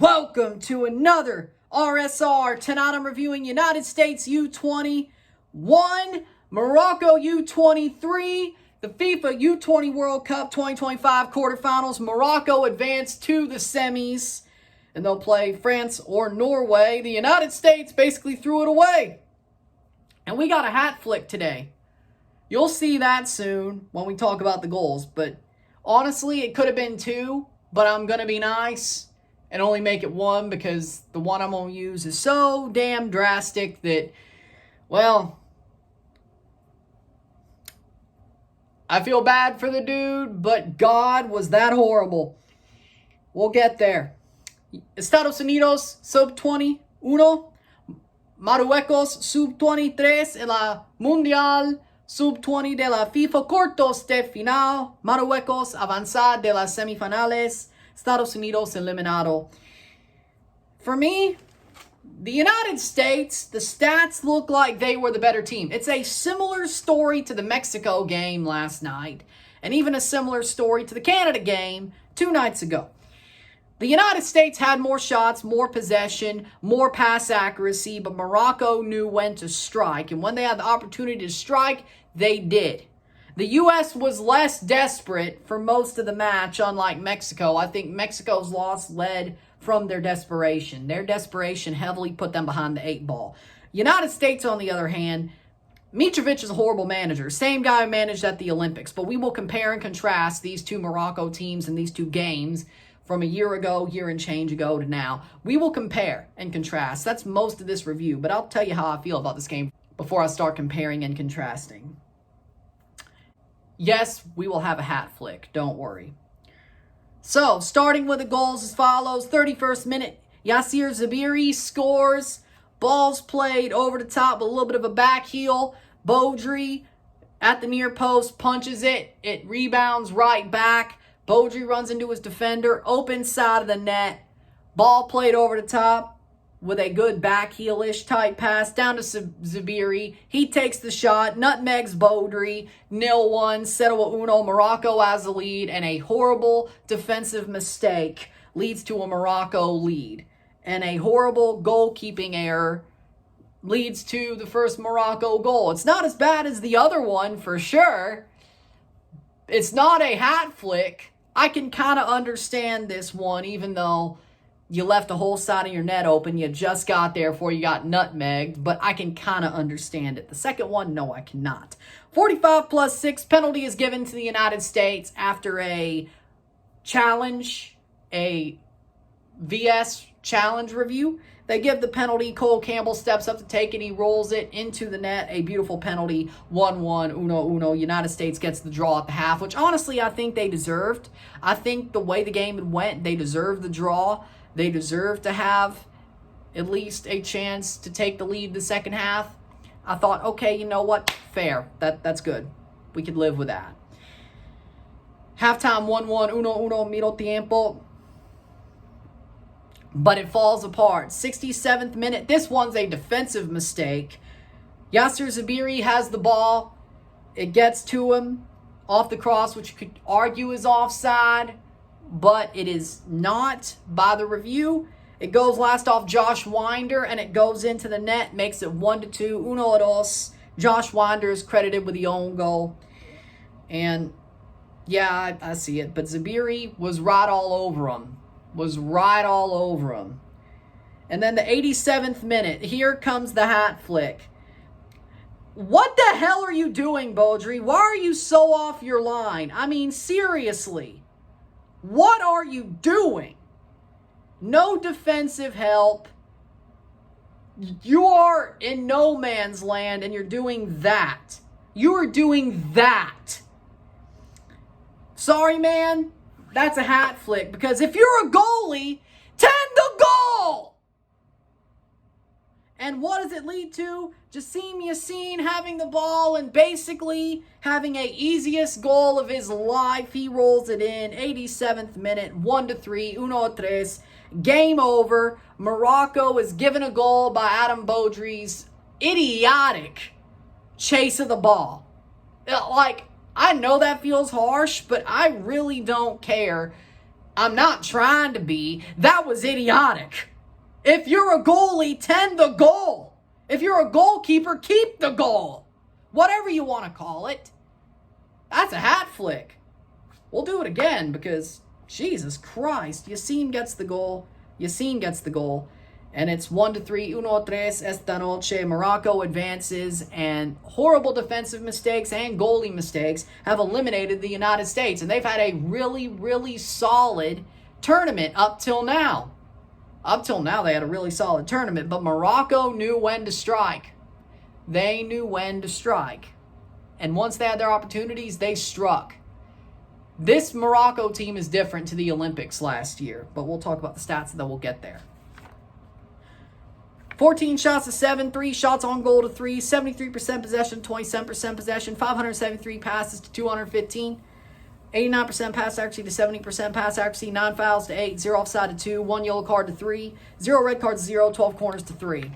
Welcome to another RSR. Tonight I'm reviewing United States U20 1, Morocco U20 3, the FIFA U20 World Cup 2025 quarterfinals. Morocco advanced to the semis, and they'll play France or Norway. The United States basically threw it away. And we got a hat flick today. You'll see that soon when we talk about the goals. But honestly, it could have been 2, but I'm going to be nice and only make it 1 because the one I'm going to use is so damn drastic that, well, I feel bad for the dude, but God, was that horrible. We'll get there. Estados Unidos, sub-21. Marruecos, sub-23 en la Mundial sub-20 de la FIFA Cuartos de Final. Marruecos avanzar de las semifinales. Estados Unidos eliminado. For me, the United States, the stats look like they were the better team. It's a similar story to the Mexico game last night, and even a similar story to the Canada game 2 nights ago. The United States had more shots, more possession, more pass accuracy, but Morocco knew when to strike, and when they had the opportunity to strike, they did. The U.S. was less desperate for most of the match, unlike Mexico. I think Mexico's loss led from their desperation. Their desperation heavily put them behind the 8 ball. United States, on the other hand, Mitrovic is a horrible manager. Same guy who managed at the Olympics. But we will compare and contrast these 2 Morocco teams and these 2 games from a year ago, year and change ago to now. We will compare and contrast. That's most of this review. But I'll tell you how I feel about this game before I start comparing and contrasting. Yes, we will have a hat flick. Don't worry. So, starting with the goals as follows. 31st minute, Yasir Zabiri scores. Ball's played over the top with a little bit of a back heel. Baudry at the near post punches it. It rebounds right back. Baudry runs into his defender. Open side of the net. Ball played over the top with a good back heel-ish type pass down to Zabiri. He takes the shot, nutmegs Baudry, 0-1, settle uno. Morocco has the lead, and a horrible defensive mistake leads to a Morocco lead. And a horrible goalkeeping error leads to the first Morocco goal. It's not as bad as the other one, for sure. It's not a hat flick. I can kind of understand this one, even though you left the whole side of your net open. You just got there before you got nutmegged, but I can kind of understand it. The second one, no, I cannot. 45+6 penalty is given to the United States after a challenge, a VS challenge review. They give the penalty. Cole Campbell steps up to take it. He rolls it into the net. A beautiful penalty. 1-1, uno. United States gets the draw at the half, which honestly I think they deserved. I think the way the game went, they deserved the draw. They deserve to have at least a chance to take the lead the second half. I thought, okay, you know what? Fair. That's good. We could live with that. Halftime 1-1, uno, medio tiempo. But it falls apart. 67th minute. This one's a defensive mistake. Yasir Zabiri has the ball. It gets to him off the cross, which you could argue is offside, but it is not by the review. It goes last off Josh Winder, and it goes into the net, makes it 1-2, uno dos. Josh Winder is credited with the own goal. And, yeah, I see it. But Zabiri was right all over him. And then the 87th minute, here comes the hat flick. What the hell are you doing, Baudry? Why are you so off your line? I mean, seriously. What are you doing? No defensive help. You are in no man's land, and you're doing that. You are doing that. Sorry, man. That's a hat flick, because if you're a goalie, tend the goal! And what does it lead to? Jassim Yassin having the ball and basically having a easiest goal of his life. He rolls it in. 87th minute, 1-3, uno tres. Game over. Morocco is given a goal by Adam Baudry's idiotic chase of the ball. Like, I know that feels harsh, but I really don't care. I'm not trying to be. That was idiotic. If you're a goalie, tend the goal. If you're a goalkeeper, keep the goal. Whatever you want to call it. That's a hat flick. We'll do it again because, Jesus Christ, Yassine gets the goal. Yassine gets the goal. And it's 1-3, 1-3 esta noche. Morocco advances, and horrible defensive mistakes and goalie mistakes have eliminated the United States. And they've had a really, really solid tournament up till now. Up till now, they had a really solid tournament, but Morocco knew when to strike. They knew when to strike. And once they had their opportunities, they struck. This Morocco team is different to the Olympics last year, but we'll talk about the stats and then we'll get there. 14 shots to 7, 3 shots on goal to 3, 73% possession, 27% possession, 573 passes to 215, 89% pass accuracy to 70% pass accuracy, 9 fouls to 8, 0 offside to 2, 1 yellow card to 3, 0 red cards to 0, 12 corners to 3.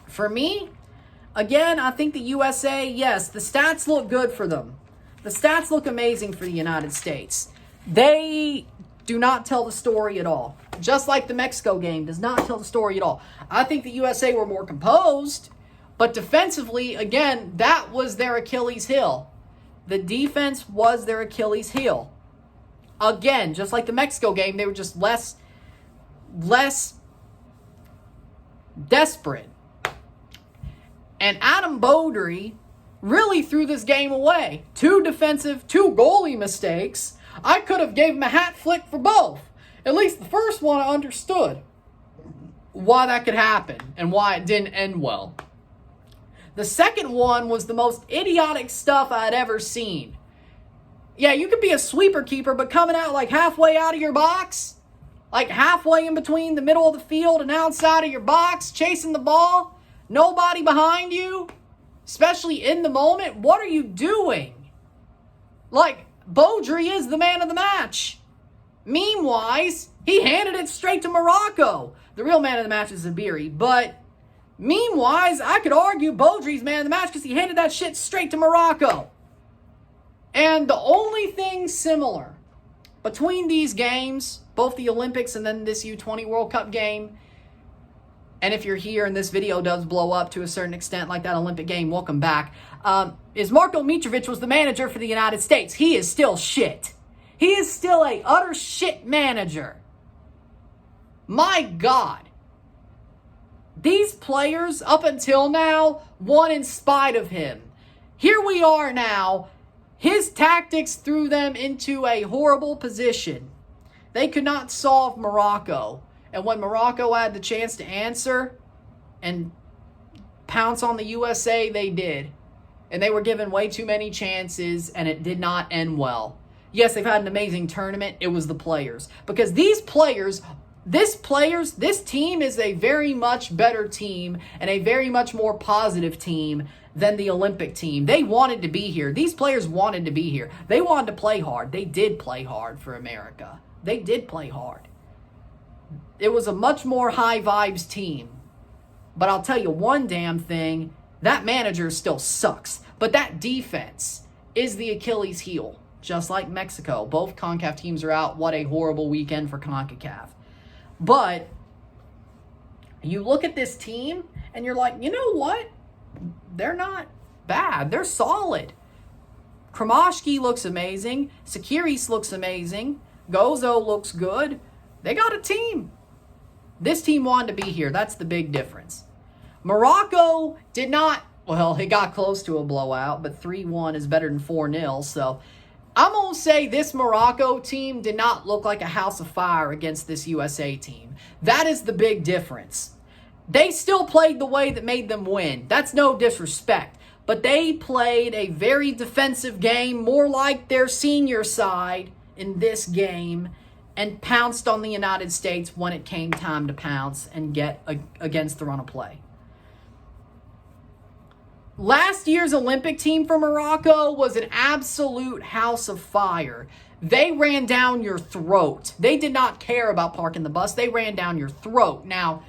For me, again, I think the USA, yes, the stats look good for them. The stats look amazing for the United States. They do not tell the story at all. Just like the Mexico game does not tell the story at all. I think the USA were more composed, but defensively, again, that was their Achilles heel. The defense was their Achilles heel. Again, just like the Mexico game, they were just less desperate. And Adam Beaudry really threw this game away. 2 goalie mistakes. I could have gave him a hat flick for both. At least the first one I understood why that could happen and why it didn't end well. The second one was the most idiotic stuff I had ever seen. Yeah, you could be a sweeper keeper, but coming out like halfway out of your box, like halfway in between the middle of the field and outside of your box, chasing the ball, nobody behind you, especially in the moment. What are you doing? Like, Beaudry is the man of the match. Meanwhile, he handed it straight to Morocco. The real man of the match is Zubiri, but meanwhile, I could argue Beaudry's man of the match because he handed that shit straight to Morocco. And the only thing similar between these games, both the Olympics and then this U20 World Cup game, and if you're here and this video does blow up to a certain extent like that Olympic game, welcome back, is Marko Mitrovic was the manager for the United States. He is still shit. He is still a utter shit manager. My God. These players, up until now, won in spite of him. Here we are now. His tactics threw them into a horrible position. They could not solve Morocco. And when Morocco had the chance to answer and pounce on the USA, they did. And they were given way too many chances, and it did not end well. Yes, they've had an amazing tournament. It was the players. Because this team is a very much better team and a very much more positive team than the Olympic team. They wanted to be here. These players wanted to be here. They wanted to play hard. They did play hard for America. They did play hard. It was a much more high vibes team. But I'll tell you one damn thing, that manager still sucks. But that defense is the Achilles heel. Just like Mexico. Both CONCACAF teams are out. What a horrible weekend for CONCACAF. But you look at this team and you're like, you know what? They're not bad. They're solid. Kromashki looks amazing. Sakiris looks amazing. Gozo looks good. They got a team. This team wanted to be here. That's the big difference. Morocco did not, well, it got close to a blowout, but 3-1 is better than 4-0, so I'm going to say this Morocco team did not look like a house of fire against this USA team. That is the big difference. They still played the way that made them win. That's no disrespect. But they played a very defensive game, more like their senior side in this game, and pounced on the United States when it came time to pounce and get against the run of play. Last year's Olympic team for Morocco was an absolute house of fire. They ran down your throat. They did not care about parking the bus. They ran down your throat. Now,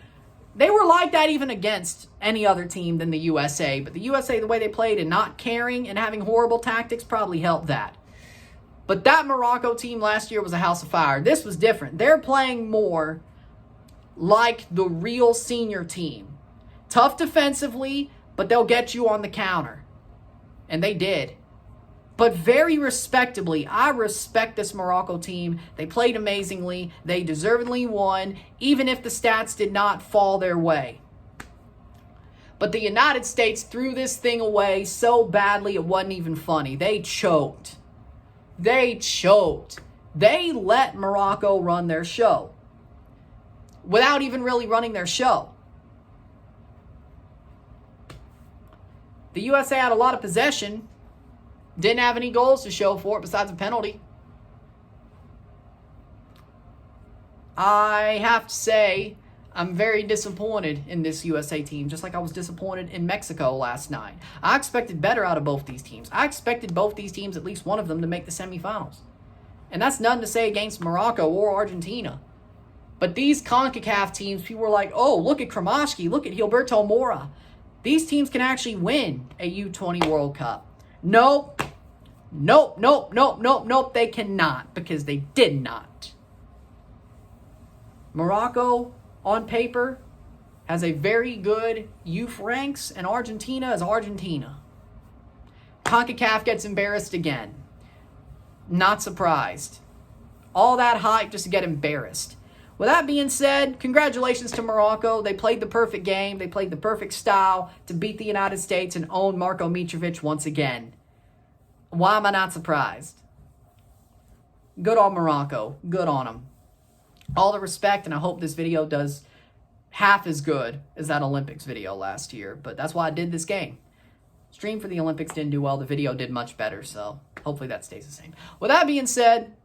they were like that even against any other team than the USA. But the USA, the way they played and not caring and having horrible tactics probably helped that. But that Morocco team last year was a house of fire. This was different. They're playing more like the real senior team. Tough defensively, but they'll get you on the counter. And they did. But very respectably, I respect this Morocco team. They played amazingly. They deservedly won, even if the stats did not fall their way. But the United States threw this thing away so badly it wasn't even funny. They choked. They choked. They let Morocco run their show without even really running their show. The USA had a lot of possession. Didn't have any goals to show for it besides a penalty. I have to say, I'm very disappointed in this USA team, just like I was disappointed in Mexico last night. I expected better out of both these teams. I expected both these teams, at least one of them, to make the semifinals. And that's nothing to say against Morocco or Argentina. But these CONCACAF teams, people were like, oh, look at Kromashki, look at Gilberto Mora. These teams can actually win a U20 World Cup. Nope. Nope, nope, nope, nope, nope. They cannot, because they did not. Morocco, on paper, has a very good youth ranks, and Argentina is Argentina. CONCACAF gets embarrassed again. Not surprised. All that hype just to get embarrassed. With that being said, congratulations to Morocco. They played the perfect game. They played the perfect style to beat the United States and own Marko Mitrovic once again. Why am I not surprised? Good on Morocco. Good on them. All the respect, and I hope this video does half as good as that Olympics video last year. But that's why I did this game. Stream for the Olympics didn't do well. The video did much better, so hopefully that stays the same. With that being said,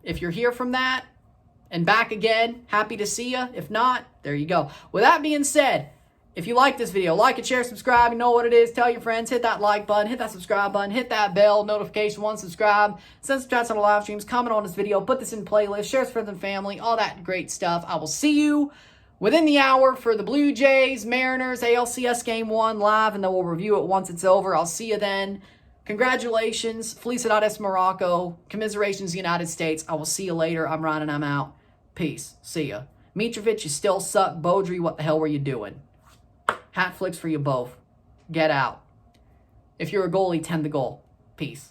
if you're here from that and back again, happy to see you. If not, there you go. With that being said, if you like this video, like it, share, subscribe. You know what it is. Tell your friends. Hit that like button. Hit that subscribe button. Hit that bell notification one. Subscribe. Send some chats on the live streams. Comment on this video. Put this in playlist. Share with friends and family. All that great stuff. I will see you within the hour for the Blue Jays, Mariners, ALCS Game 1 live, and then we'll review it once it's over. I'll see you then. Congratulations. Felicidades, Morocco. Commiserations, United States. I will see you later. I'm Ryan, and I'm out. Peace. See ya. Mitrovic, you still suck. Beaudry, what the hell were you doing? Hat flicks for you both. Get out. If you're a goalie, tend the goal. Peace.